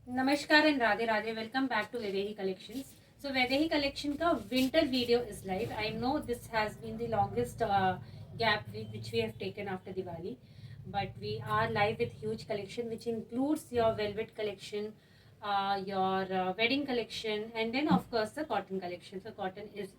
नमस्कार and Radhe Radhe. Welcome back to Vaidehi collections. So Vaidehi collection का winter video is live. I know this has been the longest gap which we have taken after Diwali, but we are live with huge collection which includes your velvet collection, your wedding collection, and then of course the cotton collection. So cotton is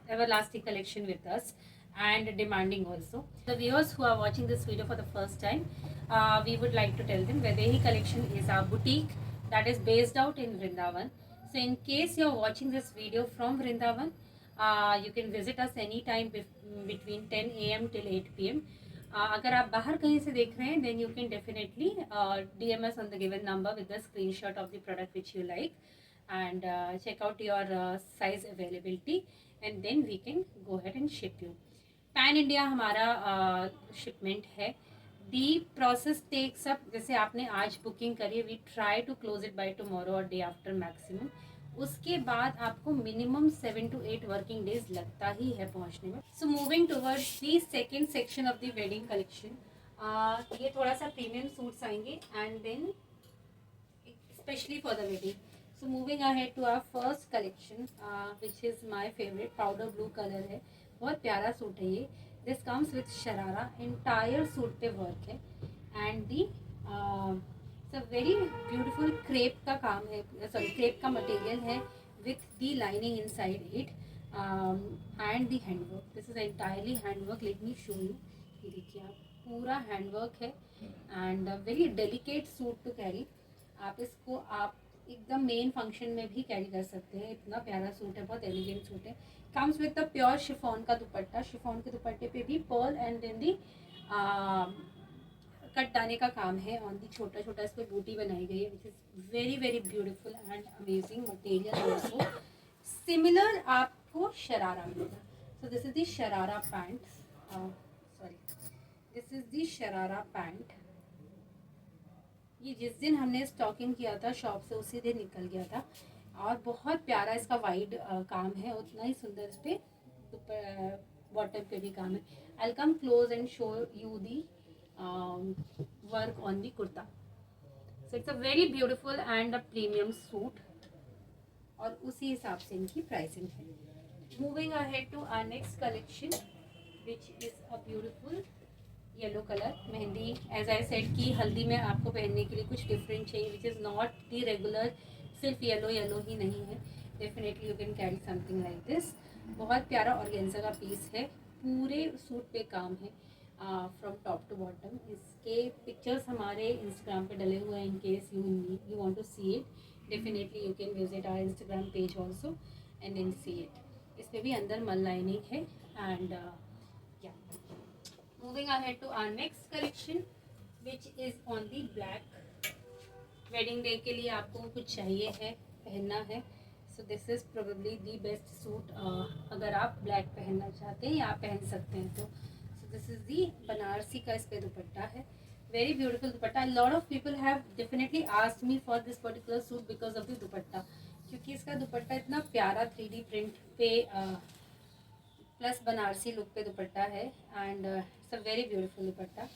everlasting collection with us and demanding also. The viewers who are watching this video for the first time, we would like to tell them Vaidehi collection is our boutique that is based out in Vrindavan. So in case you're watching this video from Vrindavan, you can visit us anytime between 10 a.m. till 8 p.m. अगर आप बाहर कहीं से देख रहे हैं then you can definitely DM us on the given number with the screenshot of the product which you like, and check out your size availability, and then we can go ahead and ship you. Pan India हमारा shipment है. The process takes up, जैसे आपने आज booking करी, we try to close it by tomorrow और day after maximum. उसके बाद आपको मिनिमम 7 to 8 वर्किंग डेज लगता ही है पहुंचने में. So moving towards the second section of the wedding collection. ये थोड़ा सा प्रीमियम सूट्स आएंगे and then specially for the wedding. So moving ahead to our first collection which is my favourite. Powder blue colour है, बहुत प्यारा suit है ये. This comes with sharara. Entire suit पे वर्क है and the very beautiful crepe का काम है, सॉरी क्रेप का मटेरियल है with the lining inside it and the handwork. This is entirely handwork. Let me show you. ये देखिए आप, पूरा हैंडवर्क है and very delicate suit to carry. आप इसको आप एकदम मेन फंक्शन में भी कैरी कर सकते हैं. इतना प्यारा सूट है, बहुत एलिगेंट सूट है. Comes with the pure chiffon का दुपट्टा. शिफॉन के दुपट्टे पे भी pearl and then the cut दाने का काम है. ऑन दी छोटा छोटा इस पर बूटी बनाई गई है which is very very beautiful and amazing material. Also similar आपको शरारा मिलेगा. सो this is the sharara pant. Sorry, this is the sharara pant. ये जिस दिन हमने स्टॉकिंग किया था शॉप से उसी दिन निकल गया था और बहुत प्यारा इसका वाइड काम है. उतना ही सुंदर इस पर बॉटम पे भी काम है. I come close and show you the work on the kurta. So it's a very beautiful and a premium suit और उसी हिसाब से इनकी प्राइसिंग है. Moving ahead to our next collection which is a beautiful yellow colour. Mehndi, as I said कि हल्दी में आपको पहनने के लिए कुछ डिफरेंट चाहिए which is not the regular. सिर्फ येलो येलो ही नहीं है. Definitely you can carry something like this. बहुत प्यारा ऑर्गेन्जा का पीस है. पूरे सूट पे काम है फ्रॉम टॉप टू बॉटम. इसके पिक्चर्स हमारे इंस्टाग्राम पे डले हुए हैं. In case you want to see it, definitely you can visit our Instagram page also and then see it. इस पर भी अंदर मल लाइनिंग है एंड या. Moving ahead to our next collection, which is on the black. Wedding day के लिए आपको कुछ चाहिए है, पहनना है. So this is probably the best suit. अगर आप ब्लैक पहनना चाहते हैं या आप पहन सकते हैं तो. सो दिस इज़ दी बनारसी का इस पर दुपट्टा है. Very beautiful dupatta. Lot of people have definitely asked me for this particular suit because of the दुपट्टा, क्योंकि इसका दुपट्टा इतना प्यारा 3D प्रिंट पे प्लस बनारसी लुक पे दुपट्टा है and it's a very beautiful दुपट्टा.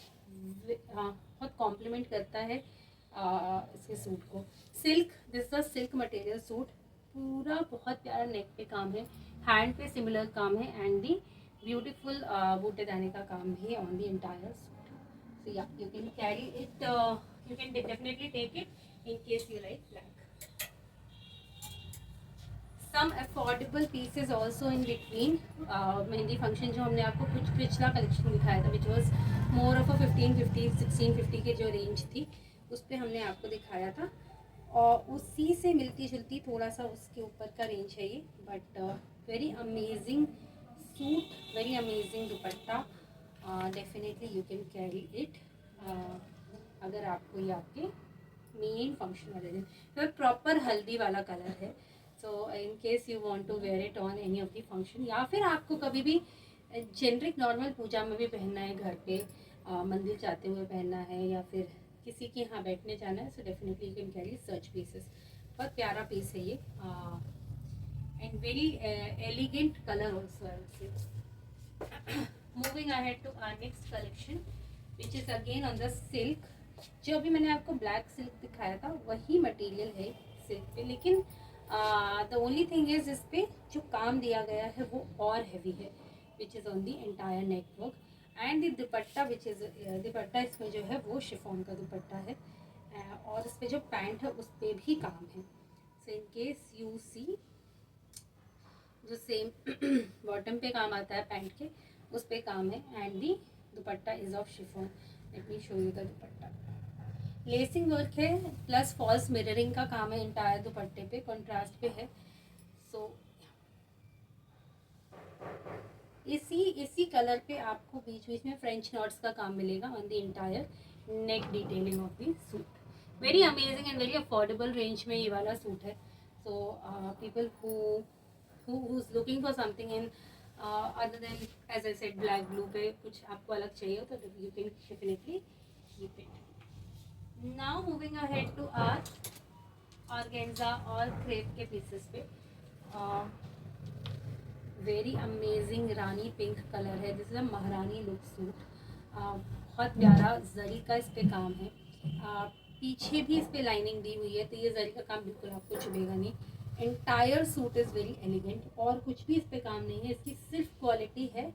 बहुत कॉम्प्लीमेंट करता है इसके सूट को. Silk, this a silk material suit. पूरा बहुत प्यारा नेक पे काम है, हैंड पे सिमिलर काम है एंड दी ब्यूटीफुल बूटे दाने का काम भी on the entire suit. So yeah, you can carry it, you can definitely take it in case you like black. Some affordable pieces also in between. Mehndi function जो हमने आपको कुछ पिछला कलेक्शन दिखाया था which was more of a 1550 1650 के जो range थी उस पर हमने आपको दिखाया था और उसी से मिलती जुलती थोड़ा सा उसके ऊपर का रेंज है ये. But very amazing suit, very amazing dupatta. Definitely you can carry it अगर आपको ये आपके मेन फंक्शन वाले दिन. तो प्रॉपर हल्दी वाला कलर है. So in case you want to wear it on any of the function, या फिर आपको कभी भी जेनरिक नॉर्मल पूजा में भी पहनना है, घर पे मंदिर जाते हुए पहनना है, या फिर किसी के यहाँ बैठने जाना है, so definitely you can carry such pieces. बहुत प्यारा पीस है ये and very elegant colour also I would say. Moving ahead to our next collection, which is again on the silk. जो अभी मैंने आपको ब्लैक सिल्क दिखाया था वही मटेरियल है सिल्क पे, लेकिन द ओनली थिंग इज इस पे जो काम दिया गया है वो और हैवी है, which is on the entire neck work and the dupatta which is दुपट्टा इसमें जो है वो शिफॉन का दुपट्टा है और इस पे जो पैंट है उस पर भी काम है। So in case you see जो सेम बॉटम पे काम आता है पैंट के उस पे काम है and the dupatta is of chiffon. Late me show you the dupatta. Lacing work है प्लस फॉल्स मिररिंग का काम है इंटायर दुपट्टे पे, कंट्रास्ट पे है। सो इसी कलर पे आपको बीच बीच में फ्रेंच नॉट्स का काम मिलेगा on the entire neck detailing of the suit. Very amazing and very affordable range में ये वाला सूट है। So people who's looking for something in other than, as I said, black blue पे कुछ आपको अलग चाहिए हो तो you can definitely keep it. Now moving ahead to our organza और crepe के pieces पे वेरी अमेजिंग रानी पिंक कलर है। दिस इज अ महारानी लुक सूट। बहुत प्यारा जरी का इस पे काम है। पीछे भी इस पे लाइनिंग दी हुई है तो ये जरी का काम बिल्कुल आपको चुभेगा नहीं। Entire suit is very elegant और कुछ भी इस पे काम नहीं है, इसकी सिर्फ क्वालिटी है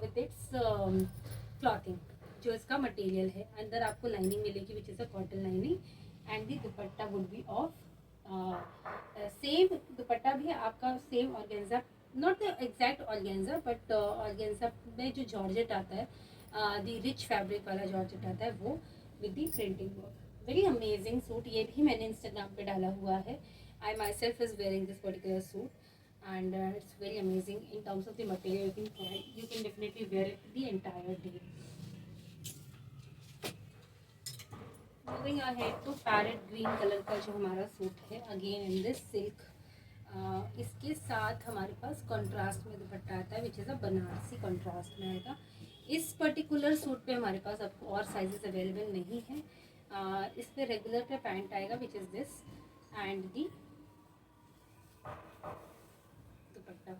विद इट्स क्लॉथिंग जो इसका मटेरियल है। अंदर आपको लाइनिंग मिलेगी विच is a cotton lining and the dupatta would be of same दुपट्टा भी आपका same organza, not the exact organza but organza में जो जॉर्जेट आता है द रिच फैब्रिक वाला जॉर्जेट आता है वो with the printing work. Very amazing suit, ये भी मैंने इंस्टाग्राम पे डाला हुआ है। I myself is wearing this particular suit and it's very amazing in terms of the material. You can definitely wear it the entire day. Moving ahead to parrot green color का जो हमारा suit है again in this silk, इसके साथ हमारे पास contrast में दुपट्टा आता है which is a Banarasi contrast में आएगा। इस पर्टिकुलर सूट पे हमारे पास अब और साइजेस अवेलेबल नहीं है। इस पे रेगुलर पे पैंट आएगा which is this and the dupatta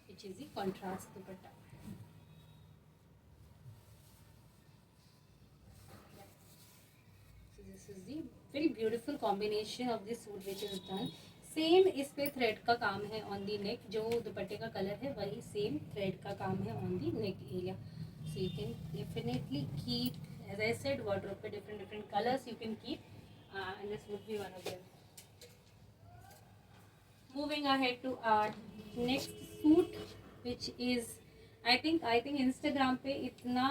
which is the contrast dupatta. So this is the very beautiful combination of the suit which is done. Same इस पे थ्रेड का काम है ऑन दी नेक, जो दुपट्टे का कलर है वही सेम थ्रेड का काम है on the neck area. So you can definitely keep, as I said, wardrobe पे different different colours you can keep and this would be one of them. Moving ahead to our next suit which is I think Instagram पे इतना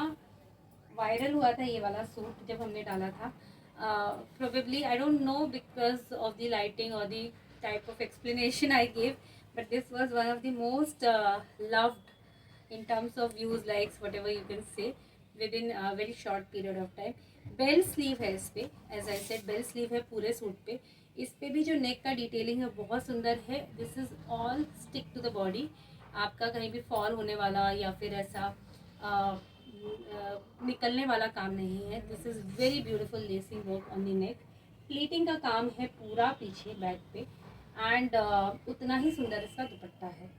viral हुआ था ये वाला suit जब हमने डाला था। Probably I don't know because of the lighting or the type of explanation I gave, but this was one of the most loved in terms of views, likes, whatever you can say, within a very short period of time. Bell sleeve है इस पे, as I said bell sleeve है पूरे suit पे। इस पे भी जो नेक का डिटेलिंग है बहुत सुंदर है। This is all stick to the body, आपका कहीं भी फॉल होने वाला या फिर ऐसा निकलने वाला काम नहीं है। This is very beautiful lacing work on the neck. Pleating का काम है पूरा पीछे बैक पे एंड उतना ही सुंदर इसका दुपट्टा है।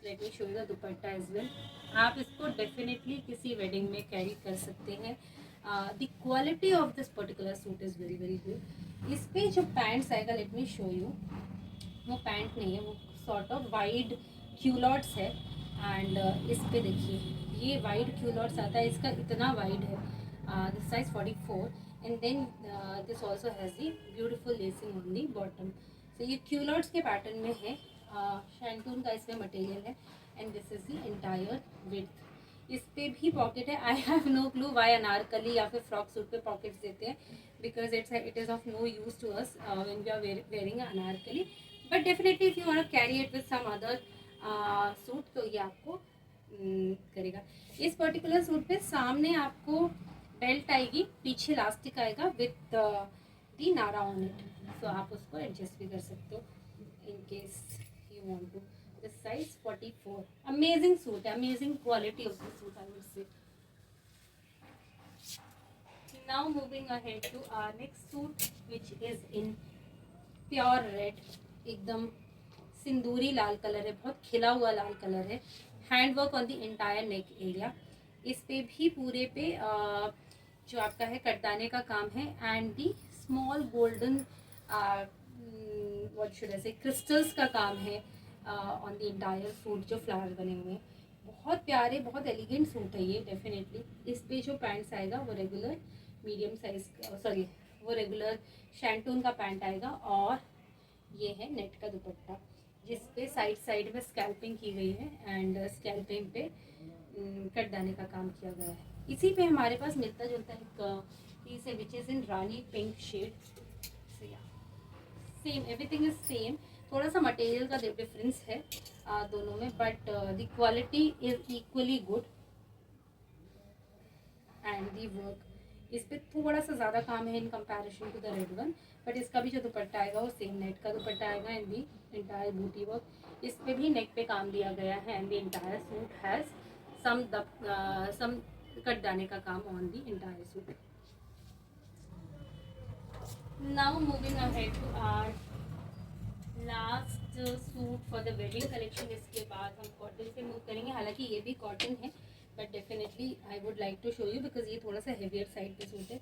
Let me show you the dupatta as well. आप इसको डेफिनेटली किसी वेडिंग में कैरी कर सकते हैं। The quality of this particular suit is very very good. इस पे जो पैंट्स आएगा, लेट मी शो यू, वो पैंट नहीं है, वो सॉर्ट ऑफ वाइड क्यूलॉट्स है एंड इस पे देखिए ये वाइड क्यूलॉट्स आता है, इसका इतना वाइड है, this size 44 and then this also has the beautiful lacing on the bottom. So ये क्यूलॉट्स के पैटर्न में है, शैंटून का इसमें मटेरियल है and this is the entire width. इस पे भी पॉकेट है। I have no clue why Anarkali या फिर फ्रॉक सूट पे पॉकेट्स देते हैं, because it is of no use to us when we are wearing Anarkali, but definitely if you want to carry it with some other suit तो ये आपको करेगा। इस पर्टिकुलर सूट पे सामने आपको बेल्ट आएगी, पीछे इलास्टिक आएगा विथ दी नारा ऑन इट, सो आप उसको एडजस्ट भी कर सकते हो in case you want to. This size 44. Amazing suit, amazing quality of the suit, I would say. Now moving ahead to our next suit, which is in pure red. एकदम सिंदूरी लाल colour है, बहुत खिला हुआ लाल कलर है। Hand work on the entire neck area. इस पे भी पूरे पे जो आपका है कटदाने का काम है, and the small golden what should I से क्रिस्टल्स का काम है ऑन द इंटायर सूट, जो फ्लावर बने हुए हैं। बहुत प्यारे, बहुत एलिगेंट सूट है ये डेफिनेटली। इस पे जो पैंट्स आएगा वो रेगुलर मीडियम साइज, सॉरी वो रेगुलर शैंटून का पैंट आएगा, और ये है नेट का दुपट्टा जिस पे साइड में स्कैल्पिंग की गई है, एंड स्कैल्पिंग पे कटदाने का काम किया गया है। इसी पे हमारे पास मिलता जुलता एक पीस है which is in rani pink shade. Same, everything is same, थोड़ा सा मटेरियल का डिफरेंस है दोनों में, but the quality is equally good. And the work इस पे थोड़ा सा ज़्यादा काम है in comparison to the red one, but इसका भी जो दुपट्टा आएगा वो सेम नेट का दुपट्टा आएगा, and the entire booti work. इस पे भी नेक पे काम दिया गया है, and the entire suit has some कटदाने का काम on the entire suit. Now moving ahead to our last suit for the wedding collection. इसके बाद हम कॉटन से मूव करेंगे, हालांकि ये भी कॉटन है, but definitely I would like to show you because ये थोड़ा सा हेवियर साइड पे सूट है।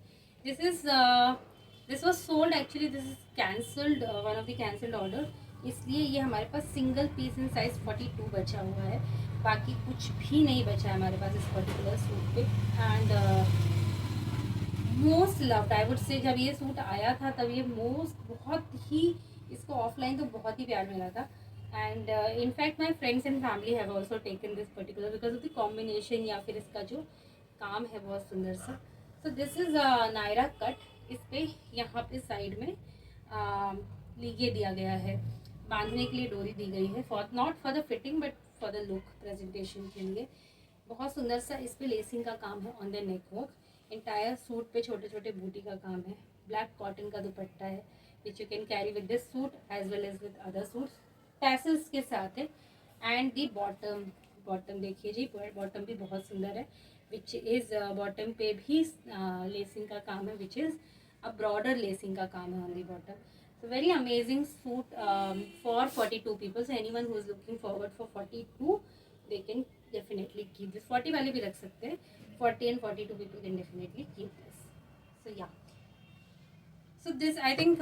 This was sold, actually this is cancelled, one of the cancelled order, इसलिए ये हमारे पास सिंगल पीस इन साइज 42 बचा हुआ है, बाकी कुछ भी नहीं बचा है हमारे पास इस पर्टिकुलर सूट पे। And most loved I would say, जब ये सूट आया था तब ये बहुत ही, इसको ऑफलाइन तो बहुत ही प्यार मिला था, and in fact my friends and family have also taken this particular because of the combination, या फिर इसका जो काम है बहुत सुंदर सा। So this is Naira cut. इस पे यहाँ पे साइड में ये दिया गया है, बांधने के लिए डोरी दी गई है, for not for the fitting but for the look presentation के लिए। बहुत सुंदर सा इस पे लेसिंग का काम है on the neck work. Entire suit पे छोटे छोटे बूटी का काम है, ब्लैक कॉटन का दुपट्टा है which you can carry with this suit as well as with other suits, tassels के साथ है। एंड दी बॉटम देखिए जी, बॉटम भी बहुत सुंदर है, विच इज़ बॉटम पे भी लेसिंग का काम है, which is a broader lacing का काम है on the bottom. So very amazing suit for 42 people. So anyone who is looking forward for 42, they can definitely keep this. 40 वाले भी रख सकते हैं, 40 and 42 people can definitely keep this. So yeah. So this, I think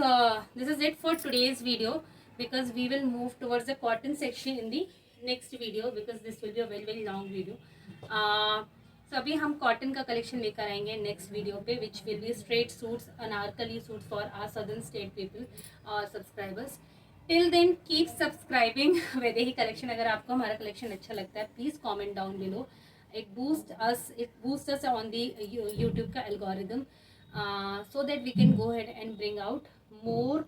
this is it for today's video, because we will move towards the cotton section in the next video, because this will be a very long video. So अभी हम cotton का collection लेकर आएंगे next video पे, which will be straight suits, Anarkali suits for our southern state people और subscribers. Till then keep subscribing Vaidehi collection. अगर आपको हमारा कलेक्शन अच्छा लगता है please comment down below, it boost us on the YouTube का algorithm, so that we can go ahead and bring out more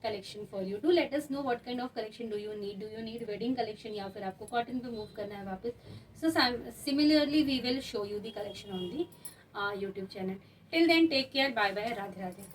collection for you. Do let us know what kind of collection do you need wedding collection, या फिर आपको cotton पे move करना है वापस. So similarly we will show you the collection on the YouTube channel. Till then, take care, bye bye, Radhe Radhe.